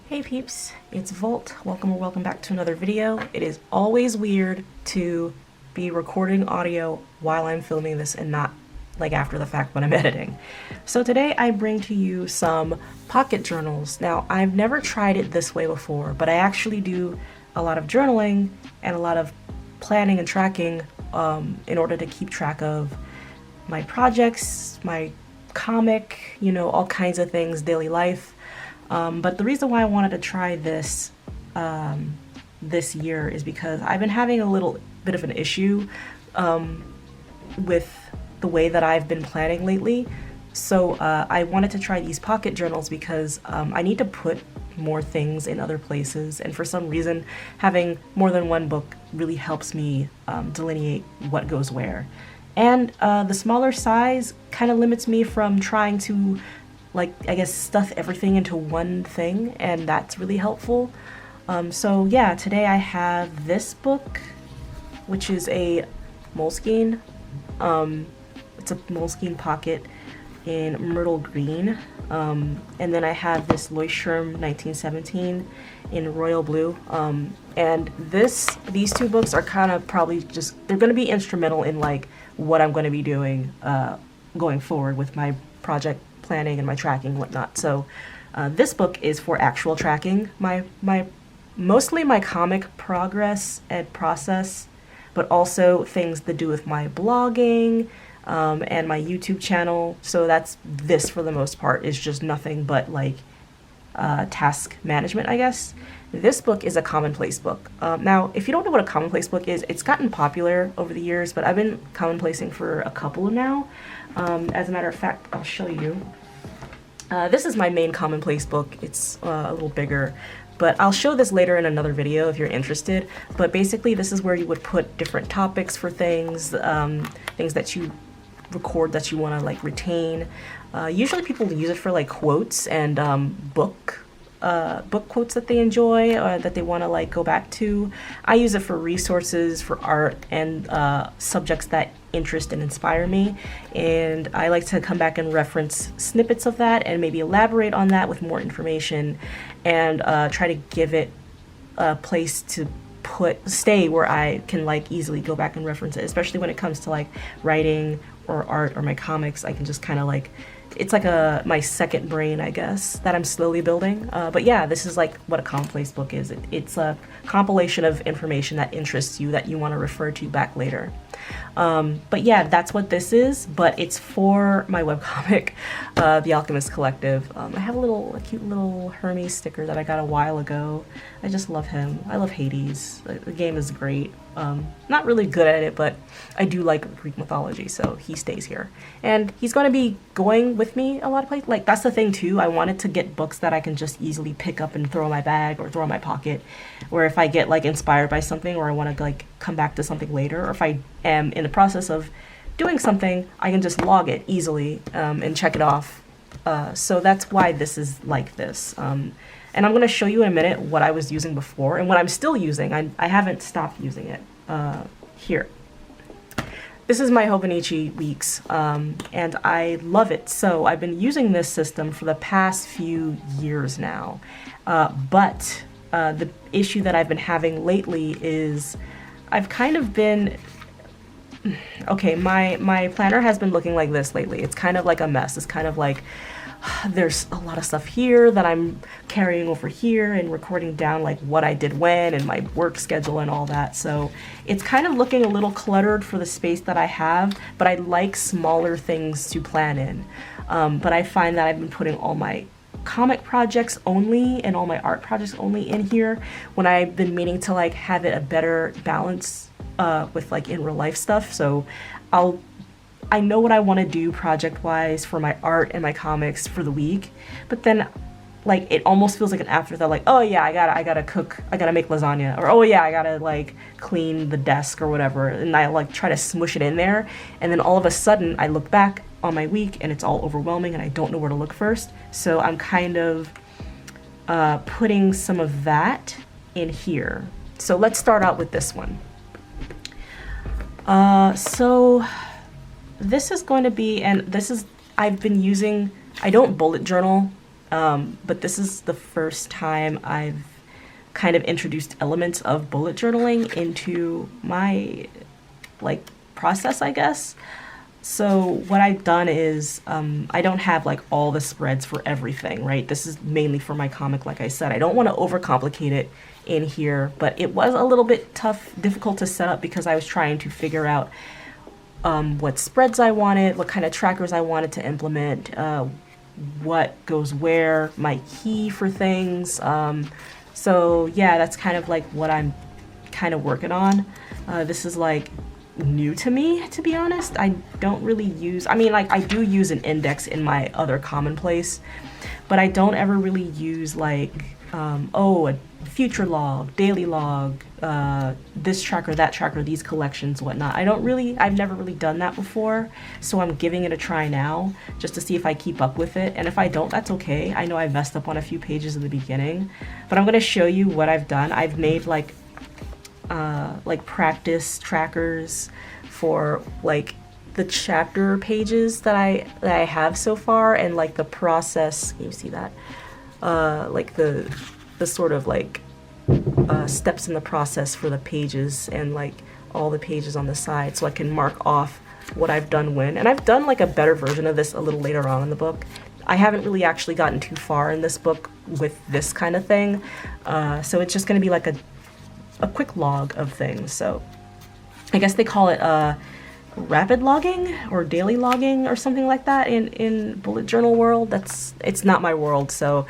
Hey peeps, it's Volt. Welcome or welcome back to another video. It is always weird to be recording audio while I'm filming this and not like after the fact when I'm editing. So today I bring to you some pocket journals. Now I've never tried it this way before, but I actually do a lot of journaling and a lot of planning and tracking in order to keep track of my projects, my comic, all kinds of things, daily life. But the reason why I wanted to try this this year is because I've been having a little bit of an issue with the way that I've been planning lately. So I wanted to try these pocket journals because I need to put more things in other places, and for some reason having more than one book really helps me delineate what goes where. And the smaller size kind of limits me from trying to stuff everything into one thing, and that's really helpful. So yeah, today I have this book, which is a Moleskine. It's a Moleskine pocket in Myrtle Green. And then I have this Leuchtturm 1917 in Royal Blue. And these two books are kind of probably they're going to be instrumental in like what I'm going to be doing going forward with my project planning and my tracking and whatnot. So this book is for actual tracking, mostly my comic progress and process, but also things that do with my blogging and my YouTube channel. So this for the most part is just nothing but like task management, I guess. This book is a commonplace book. Now, if you don't know what a commonplace book is, it's gotten popular over the years, but I've been commonplacing for a couple now. As a matter of fact, I'll show you. This is my main commonplace book. It's a little bigger, but I'll show this later in another video if you're interested. But basically, this is where you would put different topics for things, things that you record that you want to like retain. Usually people use it for like quotes and book quotes that they enjoy or that they want to like go back to. I use it for resources, for art, and subjects that interest and inspire me, and I like to come back and reference snippets of that and maybe elaborate on that with more information, and try to give it a place to stay where I can like easily go back and reference it, especially when it comes to like writing or art or my comics. I can just kind of like, it's like my second brain, I guess, that I'm slowly building. But yeah, this is like what a commonplace book is. It's a compilation of information that interests you that you want to refer to back later. But yeah, that's what this is, but it's for my webcomic, The Alchemist Collective. I have a cute little Hermes sticker that I got a while ago. I just love him. I love Hades. The game is great. Not really good at it, but I do like Greek mythology, so he stays here. And he's going to be going with me a lot of places. Like, that's the thing too. I wanted to get books that I can just easily pick up and throw in my bag or throw in my pocket, where if I get like inspired by something or I want to like come back to something later, or if I am in the process of doing something, I can just log it easily and check it off. So that's why this is like this. And I'm going to show you in a minute what I was using before and what I'm still using. I haven't stopped using it. Here. This is my Hobonichi Weeks, and I love it. So I've been using this system for the past few years now. But the issue that I've been having lately is I've kind of been... Okay, my planner has been looking like this lately. It's kind of like a mess. It's kind of like there's a lot of stuff here that I'm carrying over here and recording down like what I did when and my work schedule and all that. So it's kind of looking a little cluttered for the space that I have, but I like smaller things to plan in. But I find that I've been putting all my comic projects only and all my art projects only in here when I've been meaning to like have it a better balance with like in real life stuff. So I know what I want to do project-wise for my art and my comics for the week, but then like it almost feels like an afterthought, like, oh yeah, I gotta cook, I gotta make lasagna, or oh yeah, I gotta like clean the desk or whatever, and I like try to smush it in there, and then all of a sudden I look back on my week and it's all overwhelming and I don't know where to look first. So I'm kind of putting some of that in here. So let's start out with this one. So this is going to be, and this is, I've been using, I don't bullet journal but this is the first time I've kind of introduced elements of bullet journaling into my like process, I guess. So what I've done is I don't have like all the spreads for everything, right? This is mainly for my comic, like I said. I don't want to overcomplicate it in here, but it was a little bit difficult to set up because I was trying to figure out what spreads I wanted, what kind of trackers I wanted to implement, what goes where, my key for things. So yeah, that's kind of like what I'm kind of working on. This is like new to me, to be honest. I don't really use, I mean, like I do use an index in my other commonplace, but I don't ever really use like, a future log, daily log, this tracker, that tracker, these collections, whatnot. I've never really done that before, so I'm giving it a try now just to see if I keep up with it. And if I don't, that's okay. I know I messed up on a few pages in the beginning, but I'm gonna show you what I've done. I've made like practice trackers for like the chapter pages that I have so far, and like the process. Can you see that? Like the sort of like steps in the process for the pages and like all the pages on the side, so I can mark off what I've done when. And I've done like a better version of this a little later on in the book. I haven't really actually gotten too far in this book with this kind of thing, so it's just going to be like a quick log of things. So I guess they call it rapid logging or daily logging or something like that in bullet journal world. It's not my world, so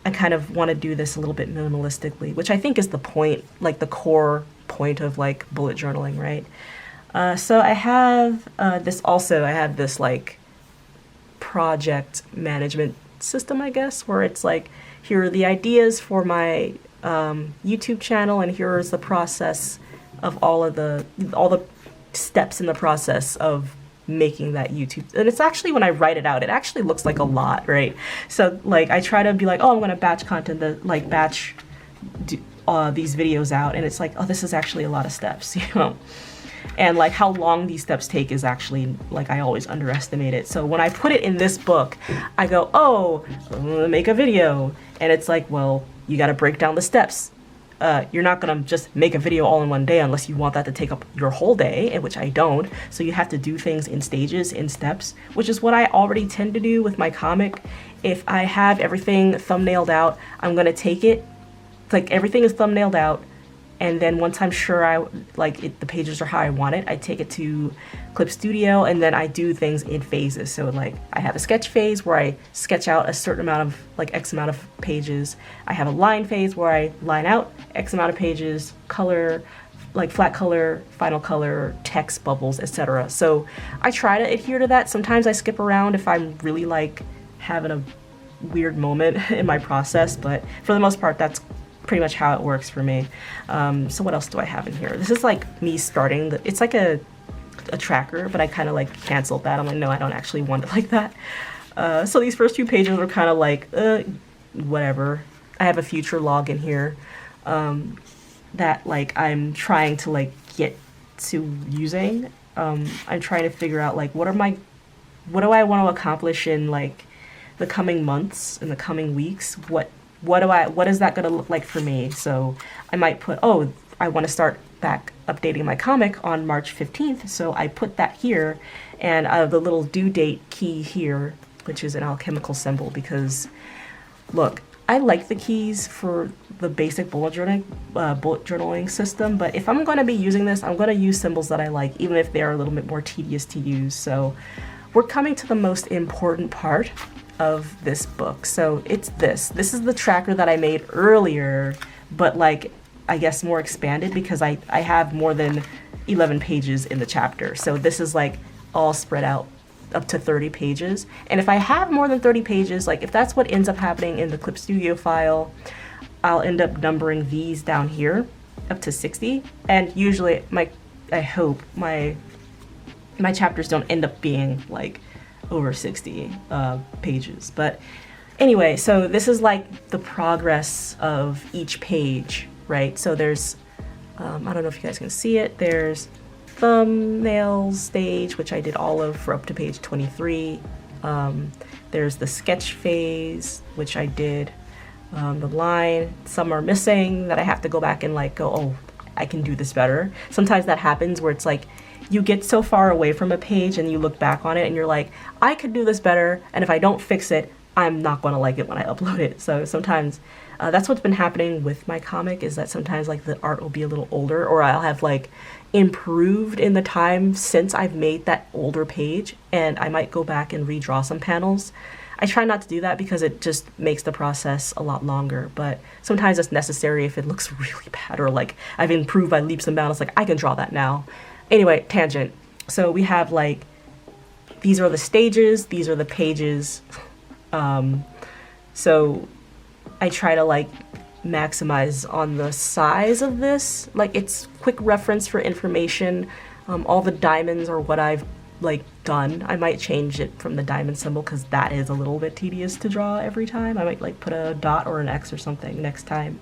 I kind of want to do this a little bit minimalistically, which I think is the point, like the core point of like bullet journaling, right? So I have this also, I have this like project management system, I guess, where it's like, here are the ideas for my YouTube channel, and here is the process of all the steps in the process of making that YouTube. And it's actually, when I write it out, it actually looks like a lot, right? So like I try to be like, oh, I'm gonna batch content, batch these videos out, and it's like, oh, this is actually a lot of steps, you know? And like how long these steps take is actually, like, I always underestimate it. So when I put it in this book, I go, oh, I'm gonna make a video, and it's like, well, you got to break down the steps. You're not gonna just make a video all in one day unless you want that to take up your whole day, which I don't. So you have to do things in stages, in steps, which is what I already tend to do with my comic. If I have everything thumbnailed out, I'm gonna take it, like everything is thumbnailed out, and then once I'm sure the pages are how I want it, I take it to Clip Studio, and then I do things in phases. So like I have a sketch phase where I sketch out a certain amount of, like X amount of pages. I have a line phase where I line out X amount of pages, color, like flat color, final color, text, bubbles, etc. So I try to adhere to that. Sometimes I skip around if I'm really like having a weird moment in my process, but for the most part, that's pretty much how it works for me. So what else do I have in here? This is like me starting, it's like a tracker, but I kind of like canceled that. I'm like, no, I don't actually want it like that. So these first few pages are kind of like, whatever. I have a future log in here that like I'm trying to like get to using. I'm trying to figure out like what do I want to accomplish in like the coming months, in the coming weeks. What is that gonna look like for me? So I might put, oh, I want to start back updating my comic on March 15th, so I put that here, and the little due date key here, which is an alchemical symbol, because look, I like the keys for the basic bullet journaling system, but if I'm going to be using this, I'm going to use symbols that I like, even if they are a little bit more tedious to use. So we're coming to the most important part of this book. So it's this. This is the tracker that I made earlier, but like, I guess more expanded, because I have more than 11 pages in the chapter. So this is like all spread out up to 30 pages. And if I have more than 30 pages, like if that's what ends up happening in the Clip Studio file, I'll end up numbering these down here up to 60. And usually I hope my chapters don't end up being like over 60 pages. But anyway, so this is like the progress of each page, right? So there's, I don't know if you guys can see it, there's thumbnail stage, which I did all of for up to page 23. There's the sketch phase, which I did. The line, some are missing that I have to go back and like go, oh, I can do this better. Sometimes that happens where it's like you get so far away from a page and you look back on it and you're like, I could do this better, and if I don't fix it, I'm not going to like it when I upload it. So sometimes that's what's been happening with my comic, is that sometimes like the art will be a little older, or I'll have like improved in the time since I've made that older page, and I might go back and redraw some panels. I try not to do that because it just makes the process a lot longer, but sometimes it's necessary if it looks really bad, or like I've improved by leaps and bounds, like I can draw that now. Anyway, tangent. So we have like, these are the stages, these are the pages. So I try to like maximize on the size of this. Like, it's quick reference for information. All the diamonds are what I've like done. I might change it from the diamond symbol because that is a little bit tedious to draw every time. I might like put a dot or an X or something next time.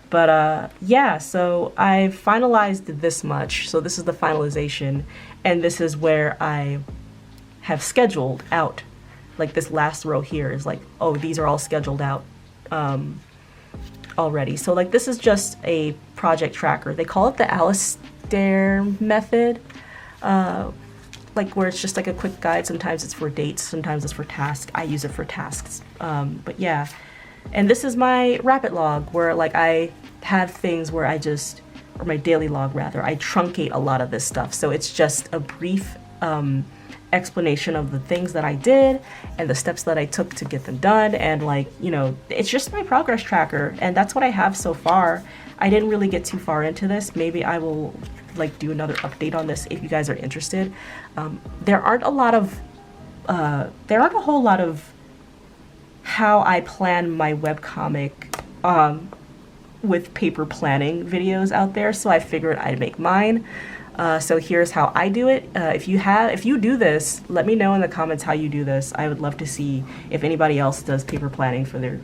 But yeah, so I've finalized this much. So this is the finalization, and this is where I have scheduled out. Like this last row here is like, oh, these are all scheduled out already. So like this is just a project tracker. They call it the Alistair method. Like where it's just like a quick guide. Sometimes it's for dates, sometimes it's for tasks. I use it for tasks. But yeah, and this is my Rapid log, where like I have things where I just, or my daily log rather, I truncate a lot of this stuff. So it's just a brief explanation of the things that I did and the steps that I took to get them done. And like, you know, it's just my progress tracker, and that's what I have so far. I didn't really get too far into this. Maybe I will like do another update on this if you guys are interested. There aren't a whole lot of how I plan my webcomic with paper planning videos out there, so I figured I'd make mine. So here's how I do it. If you do this, let me know in the comments how you do this. I would love to see if anybody else does paper planning for their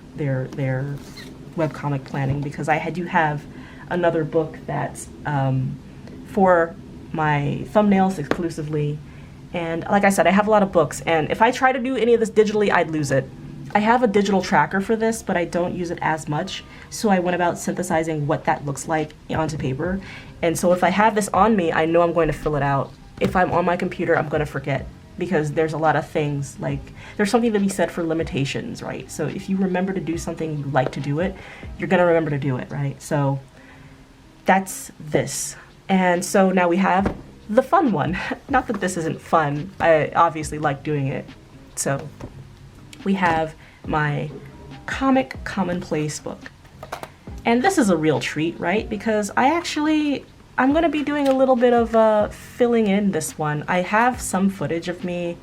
webcomic planning, because I do have another book that's for my thumbnails exclusively. And like I said, I have a lot of books, and if I try to do any of this digitally, I'd lose it. I have a digital tracker for this, but I don't use it as much, so I went about synthesizing what that looks like onto paper. And so if I have this on me, I know I'm going to fill it out. If I'm on my computer, I'm going to forget, because there's a lot of things, like there's something to be said for limitations, right? So if you remember to do something, you like to do it, you're going to remember to do it, right? So that's this. And so now we have the fun one. Not that this isn't fun. I obviously like doing it. So we have my comic commonplace book. And this is a real treat, right? Because I'm going to be doing a little bit of filling in this one. I have some footage of me.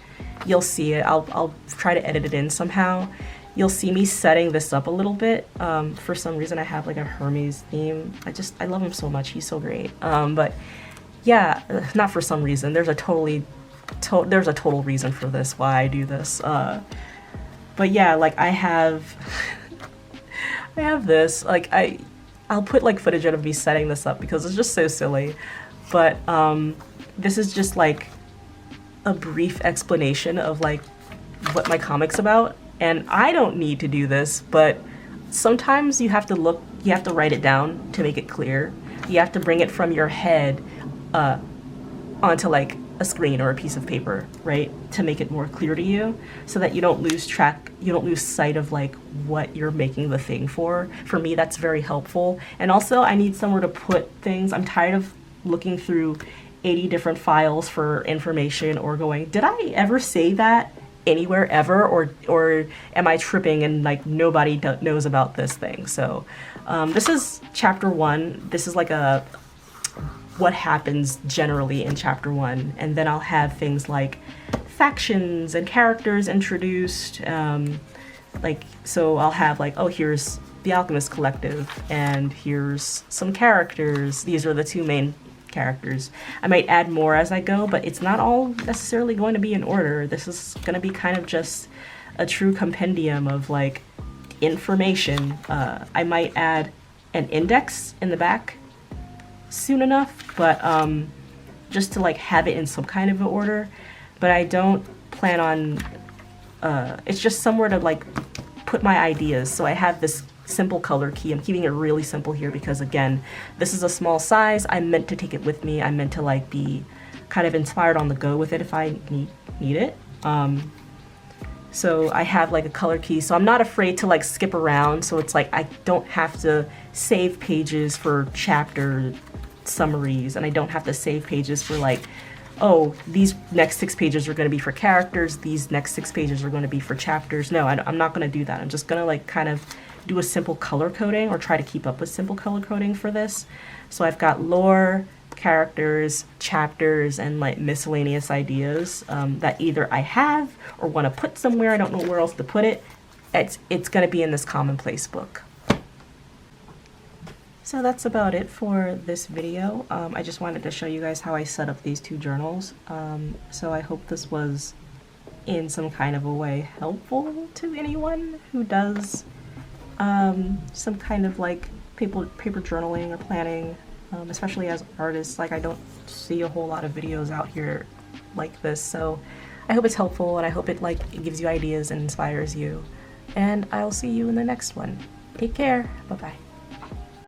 You'll see it. I'll try to edit it in somehow. You'll see me setting this up a little bit. For some reason, I have like a Hermes theme. I love him so much. He's so great. But yeah, not for some reason. There's a total reason for this, why I do this. But yeah, like I have this, like I'll put like footage out of me setting this up because it's just so silly. But this is just like a brief explanation of like what my comic's about. And I don't need to do this, but sometimes you have to write it down to make it clear. You have to bring it from your head onto like a screen or a piece of paper, right? To make it more clear to you, so that you don't lose sight of like what you're making the thing for. For me, that's very helpful. And also I need somewhere to put things. I'm tired of looking through 80 different files for information, or going, did I ever say that anywhere ever, or am I tripping and like nobody knows about this thing? So this is chapter 1. This is like what happens generally in chapter 1, and then I'll have things like factions and characters introduced. So I'll have like, oh, here's the Alchemist Collective, and here's some characters. These are the two main characters. I might add more as I go, but it's not all necessarily going to be in order. This is going to be kind of just a true compendium of like information. I might add an index in the back soon enough, but just to like have it in some kind of an order. But I don't plan on it's just somewhere to like put my ideas. So I have this simple color key. I'm keeping it really simple here because again, this is a small size. I'm meant to take it with me. I'm meant to like be kind of inspired on the go with it if I need it. So I have like a color key, so I'm not afraid to like skip around. So it's like I don't have to save pages for chapter summaries, and I don't have to save pages for like, oh, these next 6 pages are going to be for characters, these next 6 pages are going to be for chapters. No, I'm not going to do that. I'm just going to like kind of do a simple color coding, or try to keep up with simple color coding for this. So I've got lore, characters, chapters, and like miscellaneous ideas that either I have or want to put somewhere. I don't know where else to put it. It's going to be in this commonplace book. So that's about it for this video. I just wanted to show you guys how I set up these 2 journals. So I hope this was in some kind of a way helpful to anyone who does some kind of like paper journaling or planning, especially as artists. Like, I don't see a whole lot of videos out here like this, so I hope it's helpful, and I hope it gives you ideas and inspires you. And I'll see you in the next one. Take care. Bye-bye.